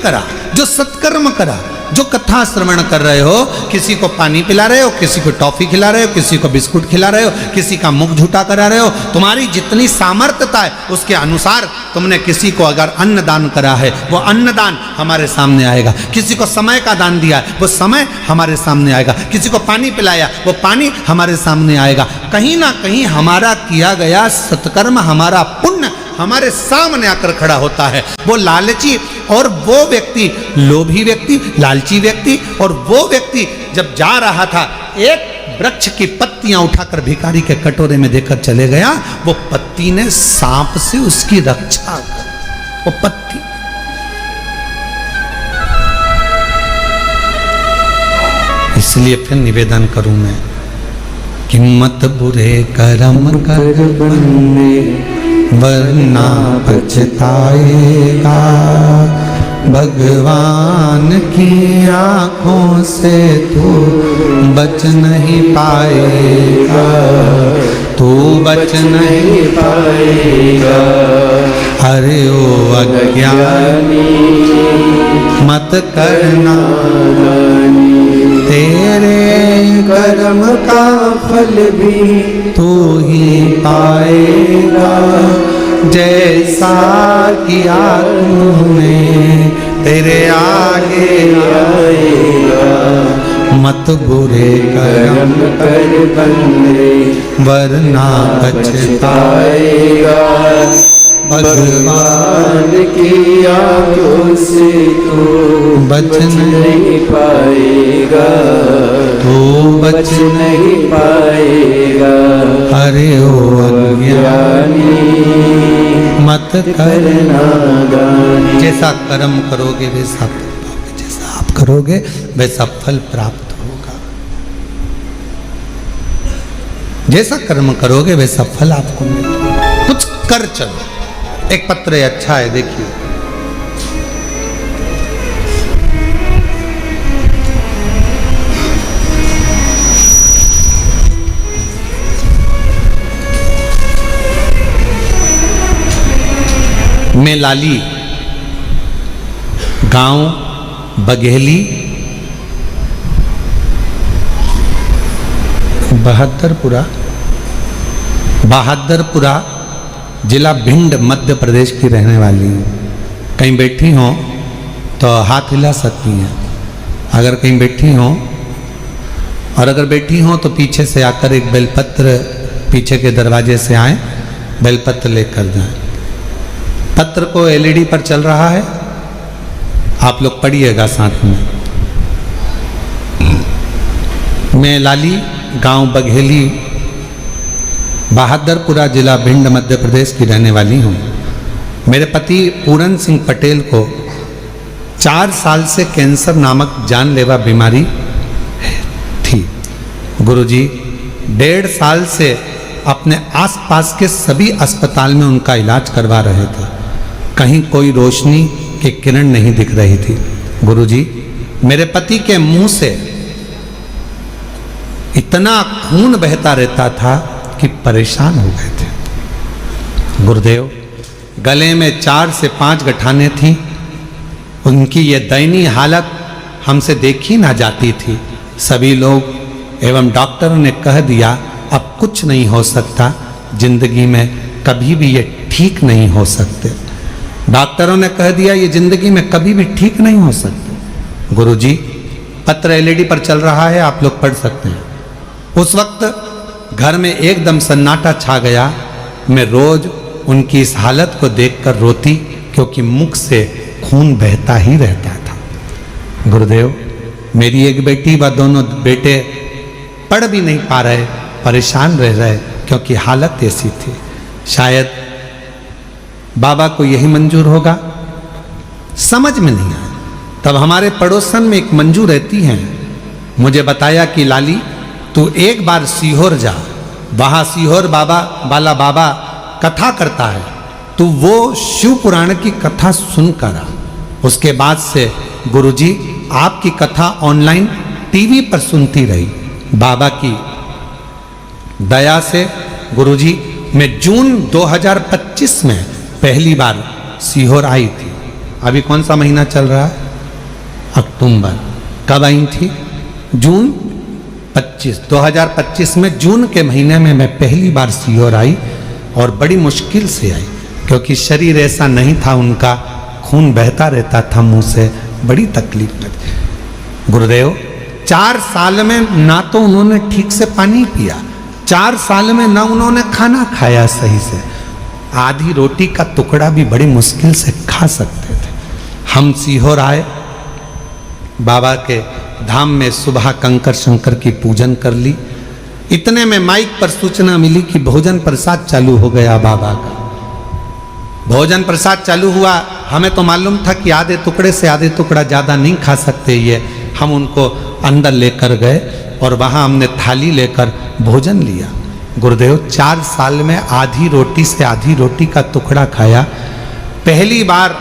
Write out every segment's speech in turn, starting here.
करा, जो सत्कर्म करा, जो कथा श्रवण कर रहे हो, किसी को पानी पिला रहे हो, किसी को टॉफी खिला रहे हो, किसी को बिस्कुट खिला रहे हो, किसी का मुख झूठा करा रहे हो, तुम्हारी जितनी सामर्थ्यता है उसके अनुसार तुमने किसी को अगर अन्न दान करा है वो अन्न दान हमारे सामने आएगा। किसी को समय का दान दिया है वो समय हमारे सामने आएगा। किसी को पानी पिलाया वो पानी हमारे सामने आएगा। कहीं ना कहीं हमारा किया गया सत्कर्म, हमारा पुण्य हमारे सामने आकर खड़ा होता है। वो लालची और वो व्यक्ति, लोभी व्यक्ति, लालची व्यक्ति और वो व्यक्ति जब जा रहा था, एक वृक्ष की पत्तियां उठाकर भिखारी के कटोरे में देकर चले गया। वो पत्ती ने सांप से उसकी रक्षा कर, वो पत्ती। इसलिए फिर निवेदन करूं मैं कि मत बुरे कर्म कर बंदे वरना पछताएगा। भगवान की आँखों से तू बच नहीं पाएगा, तू बच नहीं पाएगा। अरे ओ अज्ञानी मत करना, तेरे कर्म का फल भी तू ही पाएगा। जैसा किया तूने तेरे आगे आएगा। मत बुरे कर्म कर बंदे वरना पछताएगा। भगवान की आँखों से तू बच नहीं पाएगा, तू बच नहीं पाएगा। अरे ओ अज्ञानी मत करना दानी। जैसा कर्म करोगे वैसा फल पाओगे, जैसा आप करोगे वैसा फल प्राप्त होगा। जैसा कर्म करोगे वैसा फल आपको मिलेगा। कुछ कर चलो। एक पत्र है, अच्छा है, देखिए। मैं लाली, गांव बघेली, बहादुरपुरा जिला भिंड मध्य प्रदेश की रहने वाली हूँ। कहीं बैठी हो तो हाथ हिला सकती हैं अगर कहीं बैठी हो, और अगर बैठी हो तो पीछे से आकर एक बेलपत्र पीछे के दरवाजे से आए, बेलपत्र लेकर जाएं। पत्र को एलईडी पर चल रहा है, आप लोग पढ़िएगा साथ में। मैं लाली, गांव बघेली, बहादुरपुरा जिला भिंड मध्य प्रदेश की रहने वाली हूँ। मेरे पति पूरन सिंह पटेल को 4 साल से कैंसर नामक जानलेवा बीमारी थी। गुरुजी 1.5 साल से अपने आसपास के सभी अस्पताल में उनका इलाज करवा रहे थे। कहीं कोई रोशनी की किरण नहीं दिख रही थी। गुरुजी, मेरे पति के मुंह से इतना खून बहता रहता था कि परेशान हो गए थे। गुरुदेव, गले में 4 से 5 गठाने थी। उनकी ये दयनीय हालत हमसे देखी ना जाती थी। सभी लोग एवं डॉक्टरों ने कह दिया अब कुछ नहीं हो सकता, जिंदगी में कभी भी ये ठीक नहीं हो सकते। डॉक्टरों ने कह दिया ये जिंदगी में कभी भी ठीक नहीं हो सकते। गुरुजी, पत्र एलईडी पर चल रहा है, आप लोग पढ़ सकते हैं। उस वक्त घर में एकदम सन्नाटा छा गया। मैं रोज उनकी इस हालत को देखकर रोती, क्योंकि मुख से खून बहता ही रहता था। गुरुदेव, मेरी एक बेटी व दोनों बेटे पढ़ भी नहीं पा रहे, परेशान रह रहे, क्योंकि हालत ऐसी थी। शायद बाबा को यही मंजूर होगा, समझ में नहीं आया। तब हमारे पड़ोसन में एक मंजू रहती हैं, मुझे बताया कि लाली तू एक बार सीहोर जा, वहां सीहोर बाबा कथा करता है, तू वो शिव पुराण की कथा सुनकर आ। उसके बाद से गुरुजी आपकी कथा ऑनलाइन टीवी पर सुनती रही। बाबा की दया से गुरुजी मैं जून 2025 में पहली बार सीहोर आई थी। अभी कौन सा महीना चल रहा है? अक्टूबर। कब आई थी? जून 25, 2025 में जून के महीने में मैं पहली बार सीहोर आई और बड़ी मुश्किल से आई, क्योंकि शरीर ऐसा नहीं था, उनका खून बहता रहता था मुंह से, बड़ी तकलीफ लगी। गुरुदेव 4 साल में ना तो उन्होंने ठीक से पानी पिया, 4 साल में ना उन्होंने खाना खाया सही से, आधी रोटी का टुकड़ा भी बड़ी मुश्किल से खा सकते थे। हम सीहोर आए, बाबा के धाम में सुबह कंकर शंकर की पूजन कर ली। इतने में माइक पर सूचना मिली कि भोजन प्रसाद चालू हो गया बाबा का। भोजन प्रसाद चालू हुआ, हमें तो मालूम था कि आधे टुकड़े से आधे टुकड़ा ज़्यादा नहीं खा सकते ये। हम उनको अंदर लेकर गए और वहाँ हमने थाली लेकर भोजन लिया। गुरुदेव 4 साल में आधी रोटी से आधी रोटी का टुकड़ा खाया। पहली बार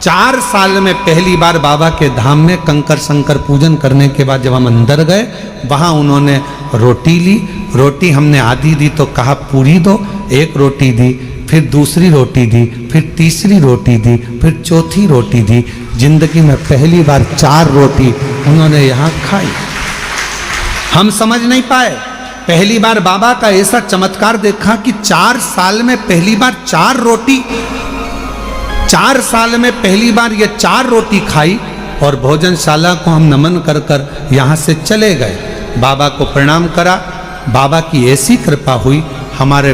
4 साल में पहली बार बाबा के धाम में कंकर शंकर पूजन करने के बाद जब हम अंदर गए, वहाँ उन्होंने रोटी ली। रोटी हमने आधी दी तो कहा पूरी दो, एक रोटी दी, फिर दूसरी रोटी दी, फिर तीसरी रोटी दी, फिर चौथी रोटी दी। जिंदगी में पहली बार 4 रोटी उन्होंने यहाँ खाई। हम समझ नहीं पाए, पहली बार बाबा का ऐसा चमत्कार देखा कि 4 साल में पहली बार 4 रोटी, 4 साल में पहली बार ये 4 रोटी खाई। और भोजनशाला को हम नमन कर कर यहाँ से चले गए, बाबा को प्रणाम करा। बाबा की ऐसी कृपा हुई, हमारे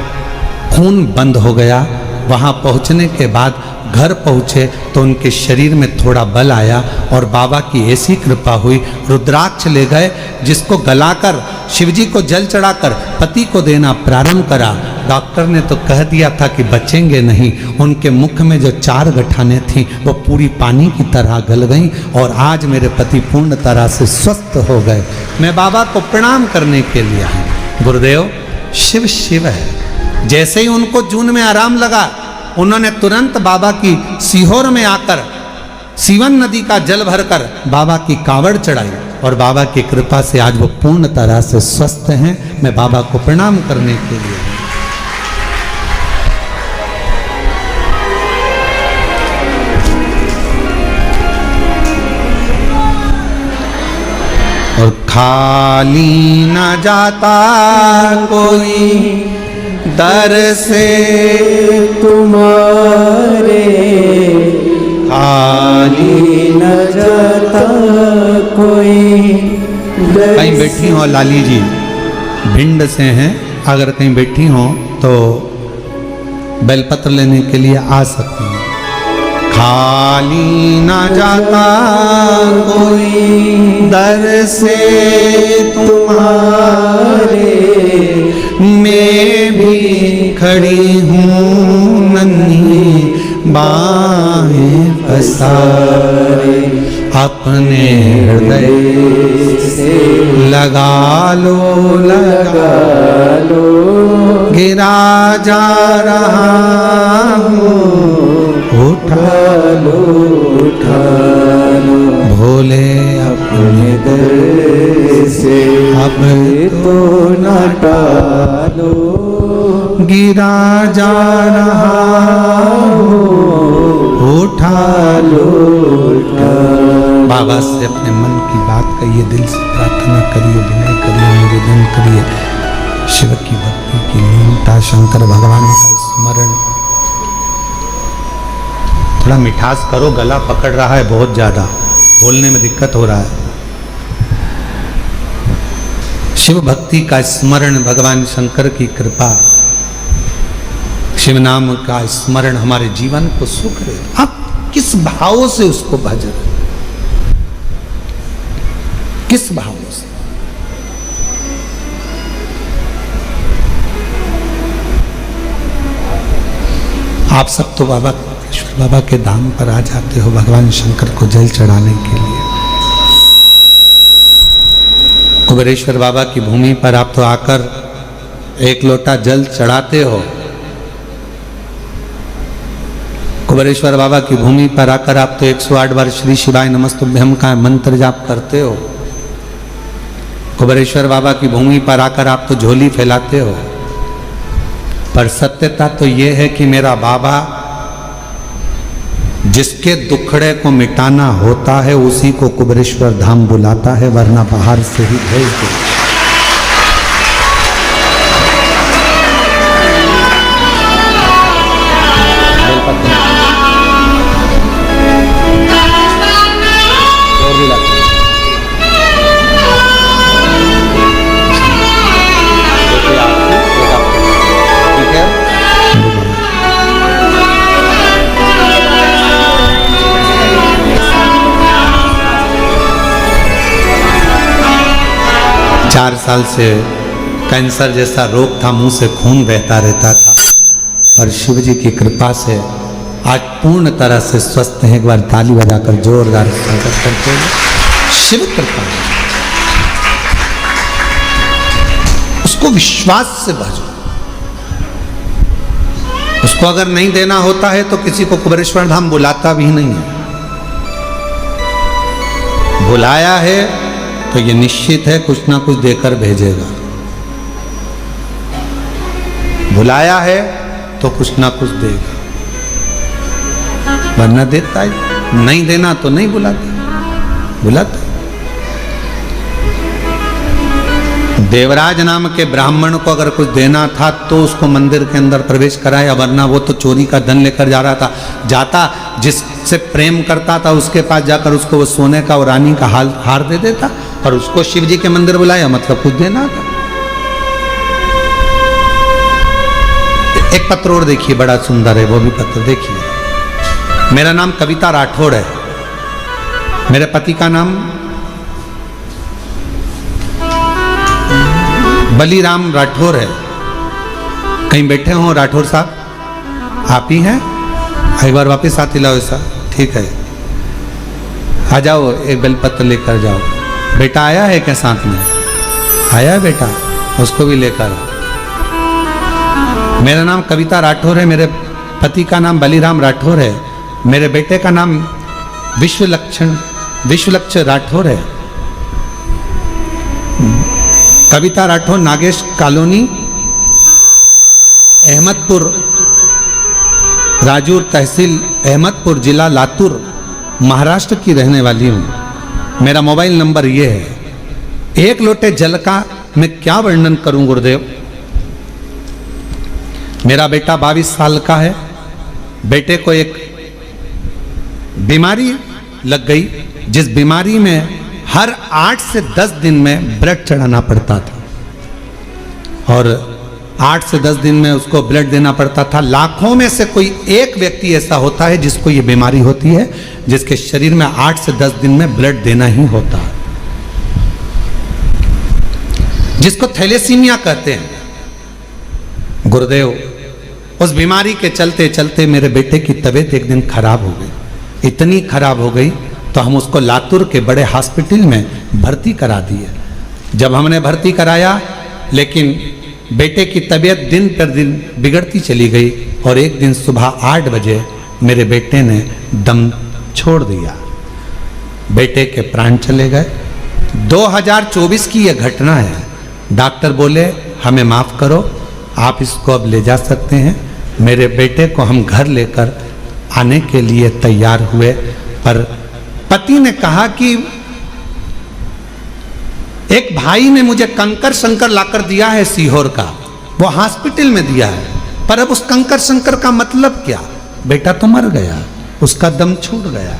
खून बंद हो गया। वहाँ पहुँचने के बाद घर पहुँचे तो उनके शरीर में थोड़ा बल आया और बाबा की ऐसी कृपा हुई, रुद्राक्ष ले गए, जिसको गलाकर शिवजी को जल चढ़ाकर पति को देना प्रारंभ करा। डॉक्टर ने तो कह दिया था कि बचेंगे नहीं। उनके मुख में जो 4 गठानें थीं वो पूरी पानी की तरह गल गईं और आज मेरे पति पूर्ण तरह से स्वस्थ हो गए। मैं बाबा को प्रणाम करने के लिए आया। गुरुदेव शिव शिव है। जैसे ही उनको जून में आराम लगा, उन्होंने तुरंत बाबा की सीहोर में आकर सीवन नदी का जल भरकर बाबा की कावड़ चढ़ाई और बाबा की कृपा से आज वो पूर्ण तरह से स्वस्थ हैं। मैं बाबा को प्रणाम करने के लिए और खाली न जाता कोई दर से तुम्हारे, खाली न जाता कोई। कहीं बैठी हो लाली जी, भिंड से हैं, अगर कहीं बैठी हो तो बेलपत्र लेने के लिए आ सकती हैं। खाली न जाता कोई दर से तुम्हारे, मैं भी खड़ी हूँ नन्ही बाहें पसारे, अपने हृदय से लगा लो गिरा जा रहा हूँ, उठा लो भोले अपने दर से अब तो न टालो, गिरा जा रहा हूँ, उठा लो। बाबा से अपने मन की बात कहिए, दिल से प्रार्थना करिए, विनय करिए, निवेदन करिए। शिव की भक्ति की लीनता, शंकर भगवान का स्मरण। थोड़ा मिठास करो, गला पकड़ रहा है बहुत ज्यादा, बोलने में दिक्कत हो रहा है। शिव भक्ति का स्मरण, भगवान शंकर की कृपा, शिव नाम का स्मरण हमारे जीवन को सुख दे। आप किस भाव से उसको भजन, किस भाव से? आप सब तो बाबा के धाम पर आ जाते हो भगवान शंकर को जल चढ़ाने के लिए। कुबेरेश्वर बाबा की भूमि पर आप तो आकर 1 लोटा जल चढ़ाते हो। कुबेरेश्वर बाबा की भूमि पर आकर आप तो 108 बार श्री शिवाय नमस्तुभ्यम का मंत्र जाप करते हो। कुबेरेश्वर बाबा की भूमि पर आकर आप तो झोली फैलाते हो। पर सत्यता तो ये है कि मेरा बाबा जिसके दुखड़े को मिटाना होता है उसी को कुबेरेश्वर धाम बुलाता है, वरना बाहर से ही भेज दो। चार साल से कैंसर जैसा रोग था, मुंह से खून बहता रहता था, पर शिव जी की कृपा से आज पूर्ण तरह से स्वस्थ हैं। एक बार ताली बजाकर जोरदार स्वागत करते हैं। शिव कृपा, उसको विश्वास से भजो। उसको अगर नहीं देना होता है तो किसी को कुबेरेश्वर धाम बुलाता भी नहीं है। बुलाया है तो ये निश्चित है कुछ ना कुछ देकर भेजेगा। बुलाया है तो कुछ ना कुछ देगा, वरना देता है। नहीं देना तो नहीं बुलाता। बुलाता देवराज नाम के ब्राह्मण को अगर कुछ देना था तो उसको मंदिर के अंदर प्रवेश कराया, वरना वो तो चोरी का धन लेकर जा रहा था। जाता जिससे प्रेम करता था उसके पास जाकर उसको वो सोने का और रानी का हार दे देता, और उसको शिव जी के मंदिर बुलाया मतलब कुछ देना था। एक पत्र और देखिए, बड़ा सुंदर है वो भी पत्र देखिए। मेरा नाम कविता राठौड़ है, मेरे पति का नाम बलीराम राठौर है। कहीं बैठे हो राठौर साहब? आप ही हैं? एक बार वापस आते लाओ ऐसा, ठीक है। आ जाओ, एक बेलपत्र लेकर जाओ। बेटा आया है क्या साथ में? आया है बेटा, उसको भी लेकर। मेरा नाम कविता राठौर है, मेरे पति का नाम बलीराम राठौर है, मेरे बेटे का नाम विश्वलक्ष राठौर है। कविता राठौर, नागेश कॉलोनी, अहमदपुर, राजूर तहसील, अहमदपुर जिला लातूर, महाराष्ट्र की रहने वाली हूँ। मेरा मोबाइल नंबर ये है। एक लोटे जल का मैं क्या वर्णन करूं गुरुदेव। मेरा बेटा 22 साल का है। बेटे को एक बीमारी लग गई, जिस बीमारी में हर 8 से 10 दिन में ब्लड चढ़ाना पड़ता था, और 8 से 10 दिन में उसको ब्लड देना पड़ता था। लाखों में से कोई एक व्यक्ति ऐसा होता है जिसको ये बीमारी होती है, जिसके शरीर में 8 से 10 दिन में ब्लड देना ही होता है, जिसको थैलेसीमिया कहते हैं। गुरुदेव, उस बीमारी के चलते चलते मेरे बेटे की तबीयत एक दिन खराब हो गई। इतनी खराब हो गई तो हम उसको लातूर के बड़े हॉस्पिटल में भर्ती करा दिए। जब हमने भर्ती कराया, लेकिन बेटे की तबीयत दिन पर दिन बिगड़ती चली गई, और एक दिन सुबह 8 बजे मेरे बेटे ने दम छोड़ दिया। बेटे के प्राण चले गए। 2024 की यह घटना है। डॉक्टर बोले हमें माफ करो, आप इसको अब ले जा सकते हैं। मेरे बेटे को हम घर लेकर आने के लिए तैयार हुए, पर पति ने कहा कि एक भाई ने मुझे कंकर शंकर लाकर दिया है सीहोर का, वो हॉस्पिटल में दिया है, पर अब उस कंकर शंकर का मतलब क्या? बेटा तो मर गया, उसका दम छूट गया,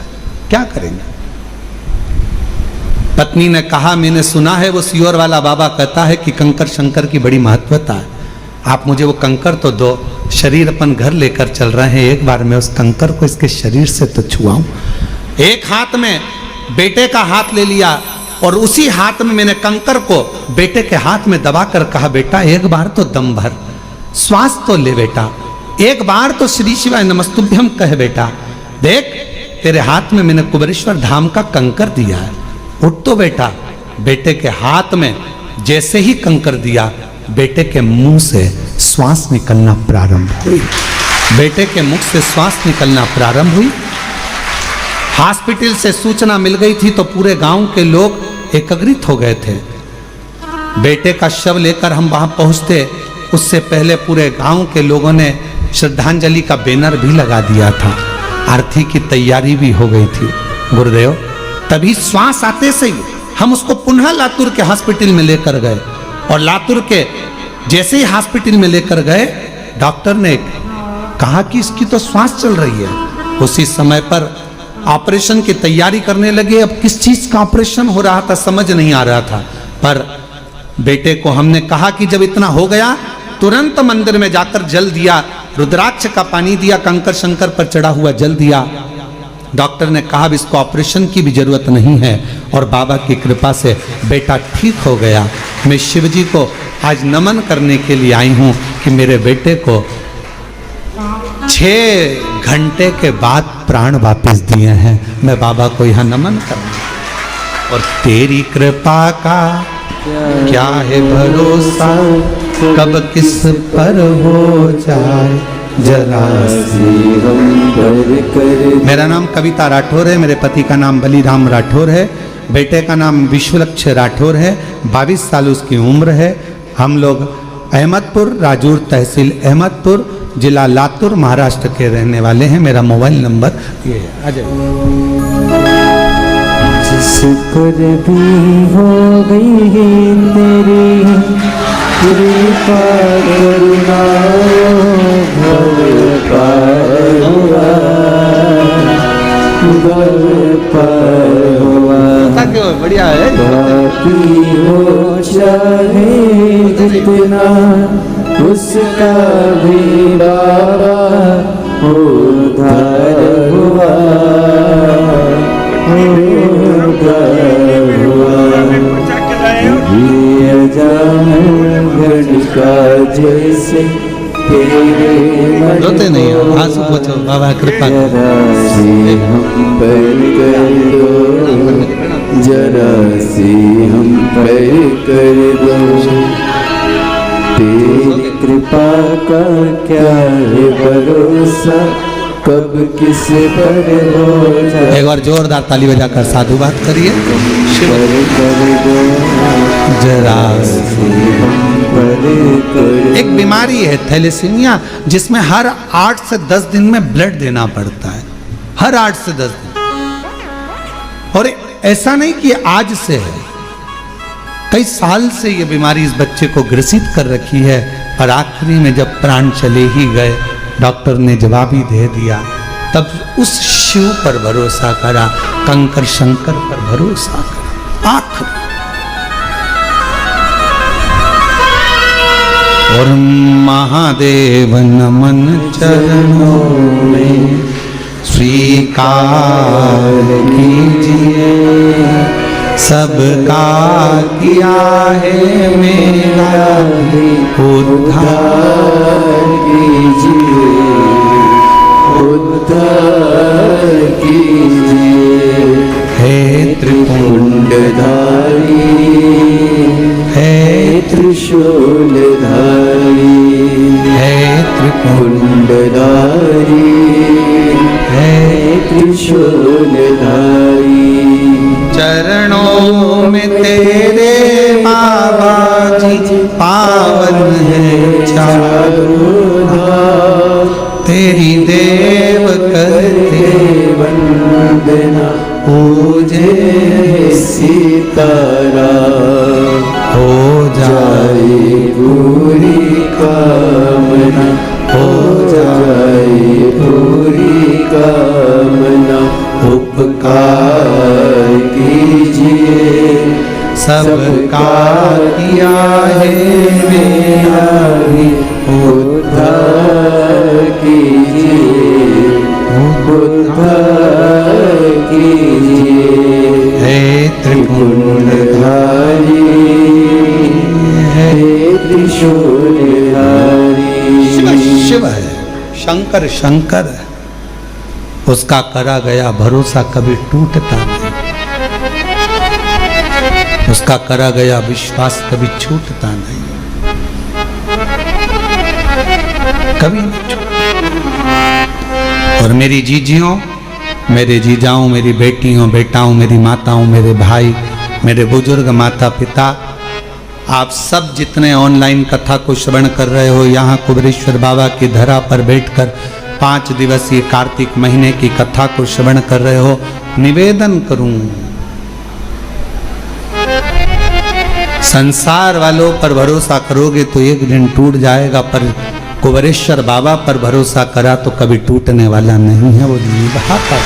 क्या करेंगे? पत्नी ने कहा मैंने सुना है वो सीहोर वाला बाबा कहता है कि कंकर शंकर की बड़ी महत्वता है, आप मुझे वो कंकर तो दो। शरीर अपन घर लेकर चल रहे हैं, एक बार मैं उस कंकर को इसके शरीर से तो छुआऊं। एक हाथ में बेटे का हाथ ले लिया, और उसी हाथ में मैंने कंकर को बेटे के हाथ में दबाकर कहा बेटा एक बार तो दम भर, श्वास तो ले बेटा, एक बार तो श्री शिवाय नमस्तुभ्यम कह बेटा। देख तेरे हाथ में मैंने कुबेरेश्वर धाम का कंकर दिया है, उठ तो बेटा। बेटे के हाथ में जैसे ही कंकर दिया, बेटे के मुंह से श्वास निकलना प्रारंभ हुई। बेटे के मुख से श्वास निकलना प्रारंभ हुई। हॉस्पिटल से सूचना मिल गई थी तो पूरे गांव के लोग एकत्रित हो गए थे। बेटे का शव लेकर हम वहां पहुंचते, उससे पहले पूरे गांव के लोगों ने श्रद्धांजलि का बैनर भी लगा दिया था। आरती की तैयारी भी हो गई थी गुरुदेव। तभी श्वास आते से ही हम उसको पुनः लातूर के हॉस्पिटल में लेकर गए, और लातूर के जैसे ही हॉस्पिटल में लेकर गए, डॉक्टर ने कहा कि इसकी तो श्वास चल रही है। उसी समय पर ऑपरेशन की तैयारी करने लगे। अब किस चीज का ऑपरेशन हो रहा था समझ नहीं आ रहा था, पर बेटे को हमने कहा कि जब इतना हो गया तुरंत मंदिर में जाकर जल दिया, रुद्राक्ष का पानी दिया, कंकर शंकर पर चढ़ा हुआ जल दिया। डॉक्टर ने कहा अब इसको ऑपरेशन की भी जरूरत नहीं है, और बाबा की कृपा से बेटा ठीक हो गया। मैं शिवजी को आज नमन करने के लिए आई हूं कि मेरे बेटे को 6 घंटे के बाद प्राण वापस दिए हैं। मैं बाबा को यहाँ नमन कर, और तेरी कृपा का क्या है भरोसा, कब किस पर हो जाए जरा से हम पर कर। मेरा नाम कविता राठौर है, मेरे पति का नाम बलिराम राठौर है, बेटे का नाम विश्वलक्ष राठौर है, 22 साल उसकी उम्र है। हम लोग अहमदपुर, राजूर तहसील अहमदपुर, जिला लातूर, महाराष्ट्र के रहने वाले हैं। मेरा मोबाइल नंबर ये है। आ जाइए। जिस पर भी हो गई तेरी कृपा करुणा, भव पार हुआ, भव पार हुआ। क्यों बढ़िया है। बाकी हो चाहे जितना, उसका भी बाबा उद्धार हुआ, उद्धार हुआ। ये अजान घड़का जैसे तेरे रोते नहीं हो, आंसू पोंछो, बाबा कृपा जरा से हम पर कर दो, जरा से हम पर कर दो। तेरी कृपा का क्या है भरोसा, कब किस पर हो जाए। एक बार जोरदार ताली बजाकर साधुवाद करिए। शिव कर दो, जरा से हम पर कर। एक बीमारी है थैलेसीमिया, जिसमें हर 8 से 10 दिन में ब्लड देना पड़ता है, हर 8 से 10 दिन। और ऐसा नहीं कि आज से है, कई साल से ये बीमारी इस बच्चे को ग्रसित कर रखी है। और आखिरी में जब प्राण चले ही गए, डॉक्टर ने जवाब ही दे दिया, तब उस शिव पर भरोसा करा, कंकर शंकर पर भरोसा करा। आखिर और महादेव नमन चरणों में स्वीकार कीजिए, सबका किया है मेरा भी उद्धार कीजिए, उद्धार कीजिए। हे त्रिपुंडधारी, हे त्रिशूलधारी, हे त्रिपुंडधारी, हे त्रिशूलधारी। चरणों में तेरे बाबा जी पावन है चारों धाम, तेरी देव करते वंदना, पूजे सीताराम। हो जाए पूरी कामना, हो जाए पूरी कामना। उपकार कीजिए, सबका किया है मेरा भी उद्धार कीजिए, उद्धार कीजिए। हे त्रिपुंडधारी, हे त्रिशूलधारी। शिव है, शंकर शंकर है, उसका करा गया भरोसा कभी टूटता नहीं, उसका करा गया विश्वास कभी छूटता नहीं, कभी नहीं छूटता। और मेरी जीजियों, मेरे जीजाओं, मेरी बेटियों, बेटाओं, मेरी माताओं, मेरे भाई, मेरे बुजुर्ग माता पिता, आप सब जितने ऑनलाइन कथा को श्रवण कर रहे हो, यहाँ कुबेरेश्वर बाबा की धरा पर बैठकर 5 दिवसीय कार्तिक महीने की कथा को श्रवण कर रहे हो, निवेदन करूं, संसार वालों पर भरोसा करोगे तो एक दिन टूट जाएगा, पर कुबेरेश्वर बाबा पर भरोसा करा तो कभी टूटने वाला नहीं है। वो निभाता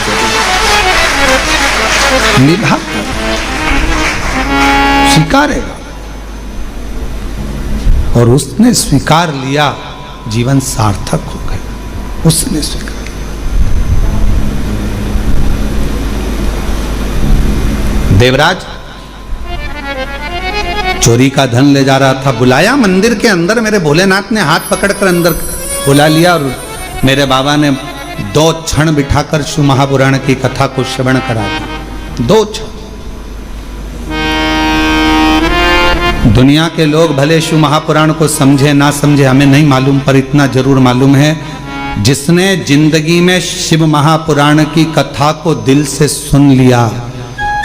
स्वीकारेगा, और उसने स्वीकार लिया, जीवन सार्थक हो गया। उसने स्वीकार, देवराज चोरी का धन ले जा रहा था, बुलाया मंदिर के अंदर, मेरे भोलेनाथ ने हाथ पकड़कर अंदर बुला लिया और मेरे बाबा ने 2 क्षण बिठाकर शिव महापुराण की कथा को श्रवण करा दी। 2 क्षण। दुनिया के लोग भले शिव महापुराण को समझे ना समझे हमें नहीं मालूम, पर इतना जरूर मालूम है, जिसने जिंदगी में शिव महापुराण की कथा को दिल से सुन लिया,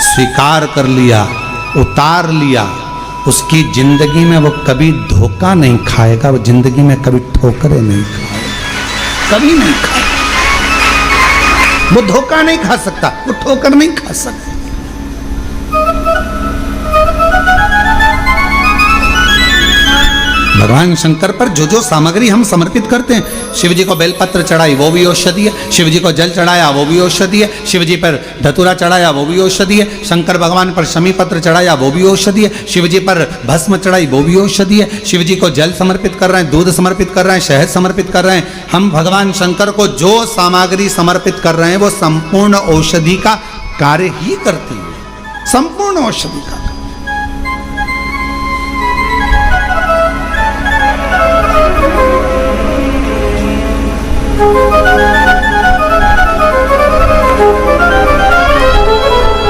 स्वीकार कर लिया, उतार लिया, उसकी जिंदगी में वो कभी धोखा नहीं खाएगा, वो जिंदगी में कभी ठोकरें नहीं खाएगा, कभी नहीं खाएगा। वो धोखा नहीं खा सकता, वो ठोकर नहीं खा सकता। भगवान शंकर पर जो जो सामग्री हम समर्पित करते हैं, शिव जी को बेलपत्र चढ़ाई वो भी औषधि है, शिव जी को जल चढ़ाया वो भी औषधि है, शिव जी पर धतूरा चढ़ाया वो भी औषधि है, शंकर भगवान पर शमी पत्र चढ़ाया वो भी औषधि है, शिव जी पर भस्म चढ़ाई वो भी औषधि है, शिव जी को जल समर्पित कर रहे हैं, दूध समर्पित कर रहे हैं, शहद समर्पित कर रहे हैं, हम भगवान शंकर को जो सामग्री समर्पित कर रहे हैं वो संपूर्ण औषधि का कार्य ही करती है, संपूर्ण औषधि का।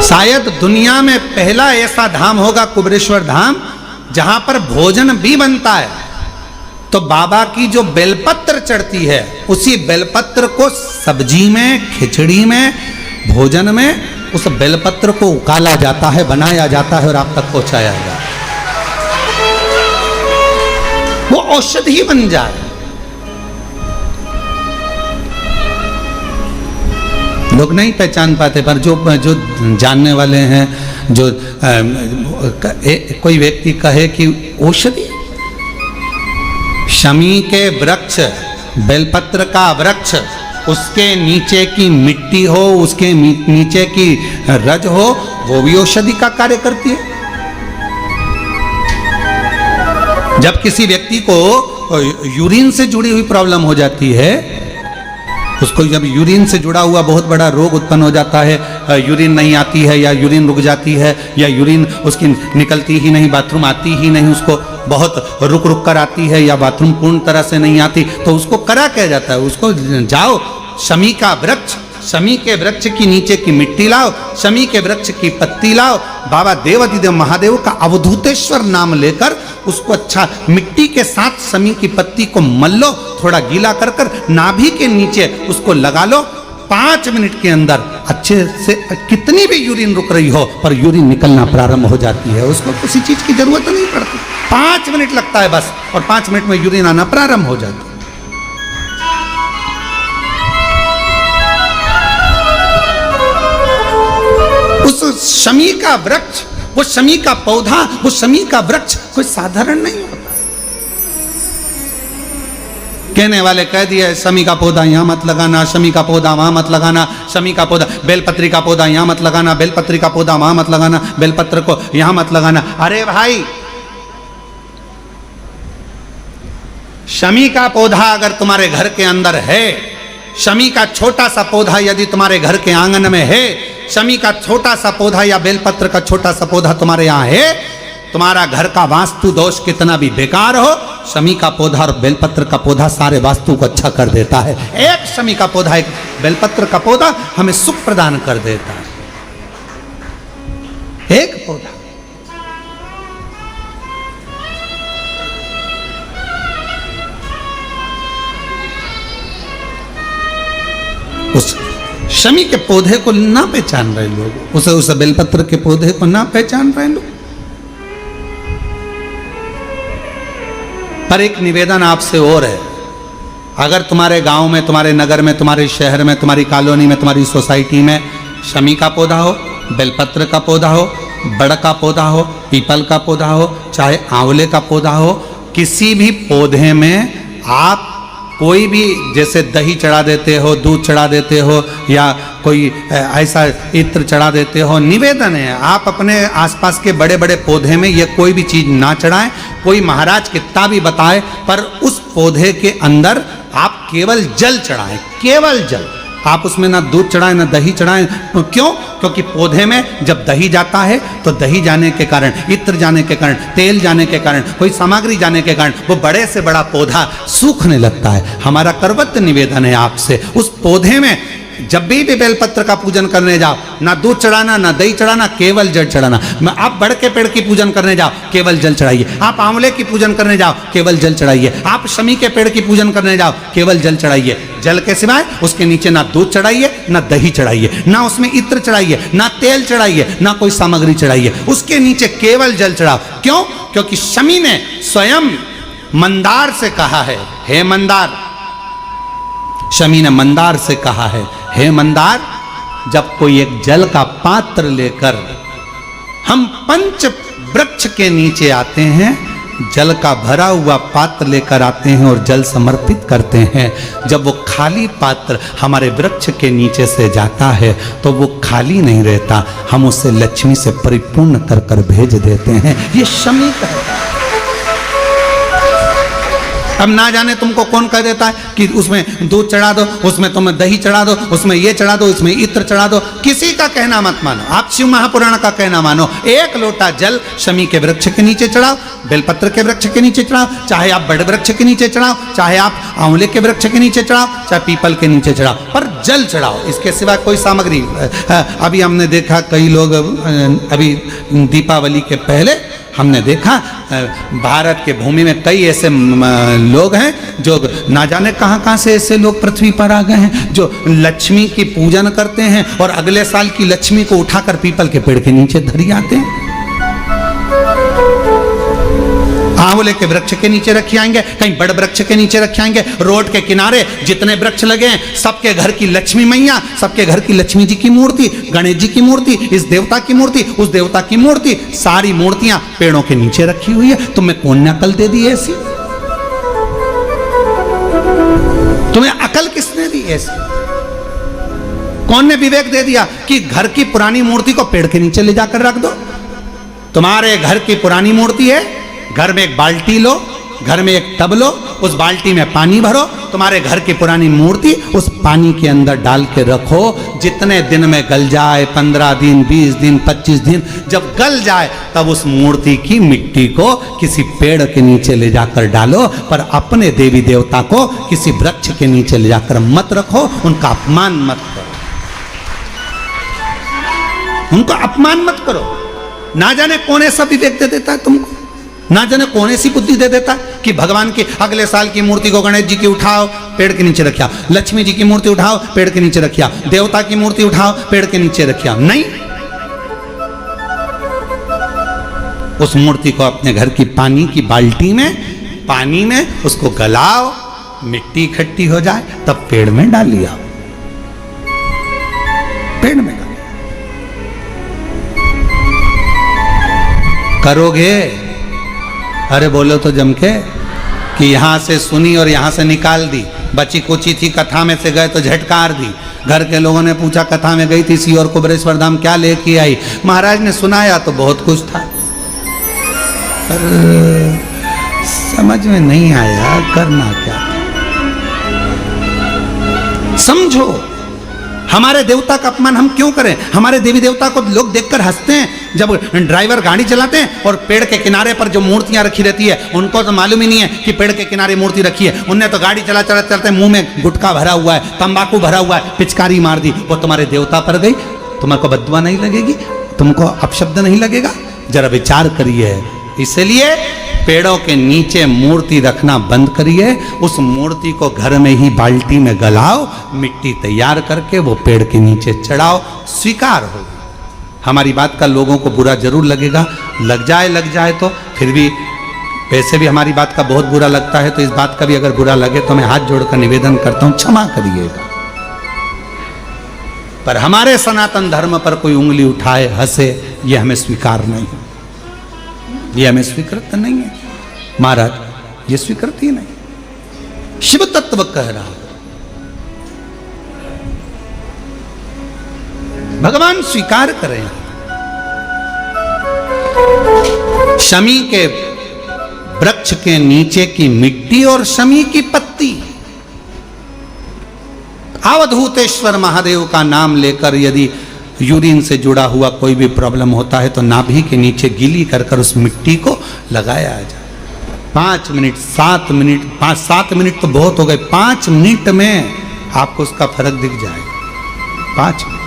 शायद दुनिया में पहला ऐसा धाम होगा कुबेरेश्वर धाम, जहां पर भोजन भी बनता है। तो बाबा की जो बेलपत्र चढ़ती है, उसी बेलपत्र को सब्जी में, खिचड़ी में, भोजन में उस बेलपत्र को उकाला जाता है, बनाया जाता है और आप तक पहुंचाया जाता है, वो औषधि बन जाए। लोग नहीं पहचान पाते, पर जो जानने वाले हैं, जो कोई व्यक्ति कहे कि औषधि, शमी के वृक्ष, बेलपत्र का वृक्ष, उसके नीचे की मिट्टी हो, उसके नीचे की रज हो, वो भी औषधि का कार्य करती है। जब किसी व्यक्ति को यूरिन से जुड़ी हुई प्रॉब्लम हो जाती है, उसको जब यूरिन से जुड़ा हुआ बहुत बड़ा रोग उत्पन्न हो जाता है, यूरिन नहीं आती है या यूरिन रुक जाती है या यूरिन उसकी निकलती ही नहीं, बाथरूम आती ही नहीं, उसको बहुत रुक रुक कर आती है या बाथरूम पूर्ण तरह से नहीं आती, तो उसको करा क्या जाता है, उसको जाओ शमी का वृक्ष, शमी के वृक्ष की नीचे की मिट्टी लाओ, शमी के वृक्ष की पत्ती लाओ, बाबा देवाधिदेव महादेव का अवधूतेश्वर नाम लेकर उसको अच्छा मिट्टी के साथ शमी की पत्ती को मल लो, थोड़ा गीला कर कर नाभि के नीचे उसको लगा लो, 5 मिनट के अंदर अच्छे से, कितनी भी यूरिन रुक रही हो पर यूरिन निकलना प्रारंभ हो जाती है, उसको किसी चीज की जरूरत नहीं पड़ती, 5 मिनट लगता है बस, और 5 मिनट में यूरिन आना प्रारंभ हो जाती है। उस शमी का वृक्ष, वो शमी का पौधा, वो शमी का वृक्ष कोई साधारण नहीं होता। कहने वाले कह दिए शमी का पौधा यहां मत लगाना, शमी का पौधा वहां मत लगाना, शमी का पौधा, बेलपत्री का पौधा यहां मत लगाना, बेलपत्री का पौधा वहां मत लगाना, बेलपत्र को यहां मत लगाना। अरे भाई, शमी का पौधा अगर तुम्हारे घर के अंदर है, शमी का छोटा सा पौधा यदि तुम्हारे घर के आंगन में है, शमी का छोटा सा पौधा या बेलपत्र का छोटा सा पौधा तुम्हारे यहाँ है, तुम्हारा घर का वास्तु दोष कितना भी बेकार हो, शमी का पौधा और बेलपत्र का पौधा सारे वास्तु को अच्छा कर देता है। एक शमी का पौधा, एक बेलपत्र का पौधा हमें सुख प्रदान कर देता है, एक पौधा। उस शमी के पौधे को ना पहचान रहे लोग, उस बेलपत्र के पौधे को ना पहचान रहे लोग। पर एक निवेदन आपसे और है, अगर तुम्हारे गांव में, तुम्हारे नगर में, तुम्हारे शहर में, तुम्हारी कॉलोनी में, तुम्हारी सोसाइटी में शमी का पौधा हो, बेलपत्र का पौधा हो, बड़ का पौधा हो, पीपल का पौधा हो, चाहे आंवले का पौधा हो, किसी भी पौधे में आप कोई भी, जैसे दही चढ़ा देते हो, दूध चढ़ा देते हो, या कोई ऐसा इत्र चढ़ा देते हो, निवेदन है आप अपने आसपास के बड़े बड़े पौधे में ये कोई भी चीज़ ना चढ़ाएं। कोई महाराज कितना भी बताए, पर उस पौधे के अंदर आप केवल जल चढ़ाएं, केवल जल। आप उसमें ना दूध चढ़ाएं ना दही चढ़ाएं। क्यों? क्योंकि पौधे में जब दही जाता है तो दही जाने के कारण, इत्र जाने के कारण, तेल जाने के कारण, कोई सामग्री जाने के कारण वो बड़े से बड़ा पौधा सूखने लगता है। हमारा करवत निवेदन है आपसे, उस पौधे में जब भी बेलपत्र का पूजन करने जाओ, ना दूध चढ़ाना ना दही चढ़ाना, केवल जल चढ़ाना। आप बड़ के पेड़ की पूजन करने जाओ, केवल जल चढ़ाइए। आप आंवले की पूजन करने जाओ, केवल जल चढ़ाइए। आप शमी के पेड़ की पूजन करने जाओ, केवल जल चढ़ाइए। जल के सिवाय उसके नीचे ना दूध चढ़ाइए ना दही चढ़ाइए, ना उसमें इत्र चढ़ाइए, ना तेल चढ़ाइए, ना कोई सामग्री चढ़ाइए। उसके नीचे केवल जल चढ़ाओ। क्यों? क्योंकि शमी ने स्वयं मंदार से कहा है, हे मंदार, शमी ने मंदार से कहा है, हे मंदार, जब कोई एक जल का पात्र लेकर हम पंच वृक्ष के नीचे आते हैं, जल का भरा हुआ पात्र लेकर आते हैं और जल समर्पित करते हैं, जब वो खाली पात्र हमारे वृक्ष के नीचे से जाता है तो वो खाली नहीं रहता, हम उसे लक्ष्मी से परिपूर्ण कर कर भेज देते हैं। ये शमी का है। अब ना जाने तुमको कौन कह देता है कि उसमें दूध चढ़ा दो, उसमें तुम दही चढ़ा दो, उसमें ये चढ़ा दो, इसमें इत्र चढ़ा दो। किसी का कहना मत मानो, आप शिव महापुराण का कहना मानो। एक लोटा जल शमी के वृक्ष के नीचे चढ़ाओ, बेलपत्र के वृक्ष के नीचे चढ़ाओ, चाहे आप बड़े वृक्ष के नीचे चढ़ाओ, चाहे आप आंवले के वृक्ष के नीचे चढ़ाओ, चाहे पीपल के नीचे चढ़ाओ, पर जल चढ़ाओ। इसके सिवा कोई सामग्री। अभी हमने देखा कई लोग, अभी दीपावली के पहले हमने देखा भारत के भूमि में कई ऐसे लोग हैं जो ना जाने कहां कहां से ऐसे लोग पृथ्वी पर आ गए हैं, जो लक्ष्मी की पूजन करते हैं और अगले साल की लक्ष्मी को उठाकर पीपल के पेड़ के नीचे धरी आते हैं, आंवले के वृक्ष के नीचे रखे आएंगे, कहीं बड़ वृक्ष के नीचे रखे आएंगे। रोड के किनारे जितने वृक्ष लगे हैं, सबके घर की लक्ष्मी मैया, सबके घर की लक्ष्मी जी की मूर्ति, गणेश जी की मूर्ति, इस देवता की मूर्ति, उस देवता की मूर्ति, सारी मूर्तियां पेड़ों के नीचे रखी हुई है। तुम्हें कौन ने अकल दे दी ऐसी? तुम्हें अकल किसने दी ऐसी? कौन ने विवेक दे दिया कि घर की पुरानी मूर्ति को पेड़ के नीचे ले जाकर रख दो? तुम्हारे घर की पुरानी मूर्ति है, घर में एक बाल्टी लो, घर में एक टब लो, उस बाल्टी में पानी भरो, तुम्हारे घर की पुरानी मूर्ति उस पानी के अंदर डाल के रखो। जितने दिन में गल जाए, 15 दिन, 20 दिन, 25 दिन, जब गल जाए तब उस मूर्ति की मिट्टी को किसी पेड़ के नीचे ले जाकर डालो, पर अपने देवी देवता को किसी वृक्ष के नीचे ले जाकर मत रखो, उनका अपमान मत करो, उनको अपमान मत करो। ना जाने कौन ऐसा विवेक दे देता है तुमको, ना जाने कौन ऐसी बुद्धि दे देता है कि भगवान की अगले साल की मूर्ति को गणेश जी की उठाओ, पेड़ के नीचे रखिया, लक्ष्मी जी की मूर्ति उठाओ, पेड़ के नीचे रखिया, देवता की मूर्ति उठाओ, पेड़ के नीचे रखिया। नहीं, उस मूर्ति को अपने घर की पानी की बाल्टी में, पानी में उसको गलाओ, मिट्टी इकट्ठी हो जाए, तब पेड़ में डाल लिया, पेड़ में डाल। करोगे? अरे बोलो तो जम के कि यहाँ से सुनी और यहाँ से निकाल दी, बची कुची थी, कथा में से गए तो झटकार दी। घर के लोगों ने पूछा कथा में गई थी सीहोर कुबेरेश्वर धाम, क्या लेके आई? महाराज ने सुनाया तो बहुत कुछ था, पर समझ में नहीं आया करना क्या था। समझो, हमारे देवता का अपमान हम क्यों करें? हमारे देवी देवता को लोग देखकर हंसते हैं। जब ड्राइवर गाड़ी चलाते हैं और पेड़ के किनारे पर जो मूर्तियां रखी रहती है, उनको तो मालूम ही नहीं है कि पेड़ के किनारे मूर्ति रखी है। उनने तो गाड़ी चलाते मुंह में गुटखा भरा हुआ है, तंबाकू भरा हुआ है, पिचकारी मार दी, वो तुम्हारे देवता पर गई। तुम्हारे बददुआ नहीं लगेगी? तुमको अपशब्द नहीं लगेगा? जरा विचार करिए। इसलिए पेड़ों के नीचे मूर्ति रखना बंद करिए, उस मूर्ति को घर में ही बाल्टी में गलाओ, मिट्टी तैयार करके वो पेड़ के नीचे चढ़ाओ, स्वीकार हो। हमारी बात का लोगों को बुरा जरूर लगेगा, लग जाए तो फिर भी वैसे भी हमारी बात का बहुत बुरा लगता है, तो इस बात का भी अगर बुरा लगे तो मैं हाथ जोड़कर निवेदन करता हूं, क्षमा करिएगा। पर हमारे सनातन धर्म पर कोई उंगली उठाए, हंसे, ये हमें स्वीकार नहीं है, ये हमें स्वीकृत नहीं है महाराज, ये स्वीकृत ही नहीं। शिव तत्व कह रहा, भगवान स्वीकार करें। शमी के वृक्ष के नीचे की मिट्टी और शमी की पत्ती, अवधूतेश्वर महादेव का नाम लेकर यदि यूरिन से जुड़ा हुआ कोई भी प्रॉब्लम होता है तो नाभि के नीचे गीली कर कर उस मिट्टी को लगाया जाए। 5 मिनट 7 मिनट 5-7 मिनट तो बहुत हो गए, 5 मिनट में आपको उसका फर्क दिख जाएगा। 5 मिनट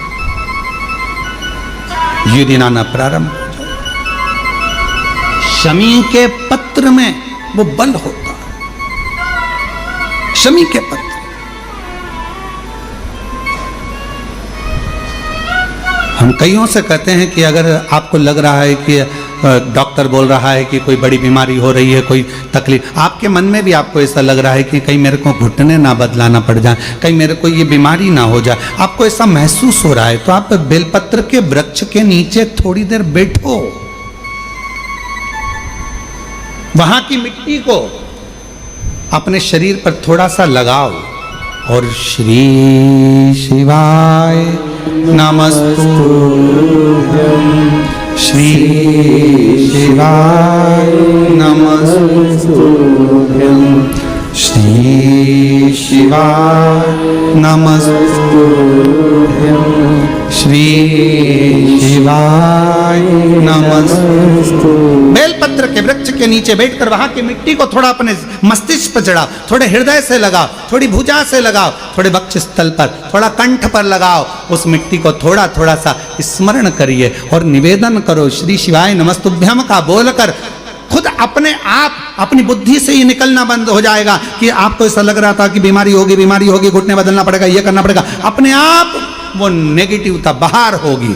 यूरिन आना प्रारंभ हो जाए। शमी के पत्र में वो बल होता है, शमी के पत्र। हम कईयों से कहते हैं कि अगर आपको लग रहा है कि डॉक्टर बोल रहा है कि कोई बड़ी बीमारी हो रही है, कोई तकलीफ, आपके मन में भी आपको ऐसा लग रहा है कि कहीं मेरे को घुटने ना बदलाना पड़ जाए, कहीं मेरे को ये बीमारी ना हो जाए, आपको ऐसा महसूस हो रहा है, तो आप बेलपत्र के वृक्ष के नीचे थोड़ी देर बैठो, वहां की मिट्टी को अपने शरीर पर थोड़ा सा लगाओ और श्री शिवाय नमस्तुभ्यं, श्री शिवाय नमस्तुभ्यं, श्री शिवाय नमस्तुभ्यं, श्री शिवाय नमस्तुभ्यं। बेलपत्र के वृक्ष के नीचे बैठकर वहां की मिट्टी को थोड़ा अपने मस्तिष्क पर चढ़ाओ, थोड़े हृदय से लगाओ, थोड़ी भुजा से लगाओ, थोड़े वक्ष स्थल पर, थोड़ा कंठ पर लगाओ, उस मिट्टी को थोड़ा थोड़ा सा स्मरण करिए और निवेदन करो श्री शिवाय नमस्तुभ्यम का बोलकर। खुद अपने आप अपनी बुद्धि से ही निकलना बंद हो जाएगा कि आपको ऐसा लग रहा था कि बीमारी होगी, घुटने बदलना पड़ेगा, ये करना पड़ेगा, अपने आप वो नेगेटिवता बाहर होगी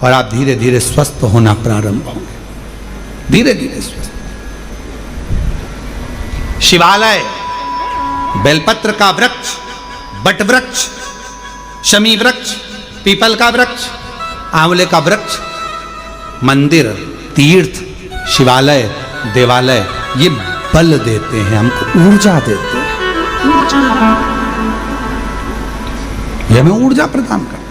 और आप धीरे धीरे स्वस्थ होना प्रारंभ होंगे, धीरे धीरे स्वस्थ। शिवालय, बेलपत्र का वृक्ष, बट वृक्ष, शमी वृक्ष, पीपल का वृक्ष, आंवले का वृक्ष, मंदिर, तीर्थ, शिवालय, देवालय, ये बल देते हैं हमको, ऊर्जा देते हैं, ये हमें ऊर्जा प्रदान करते हैं।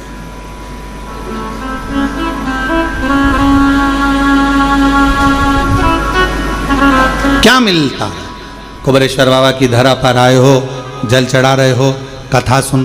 क्या मिलता है? कुबेरेश्वर बाबा की धरा पर आए हो, जल चढ़ा रहे हो, कथा सुन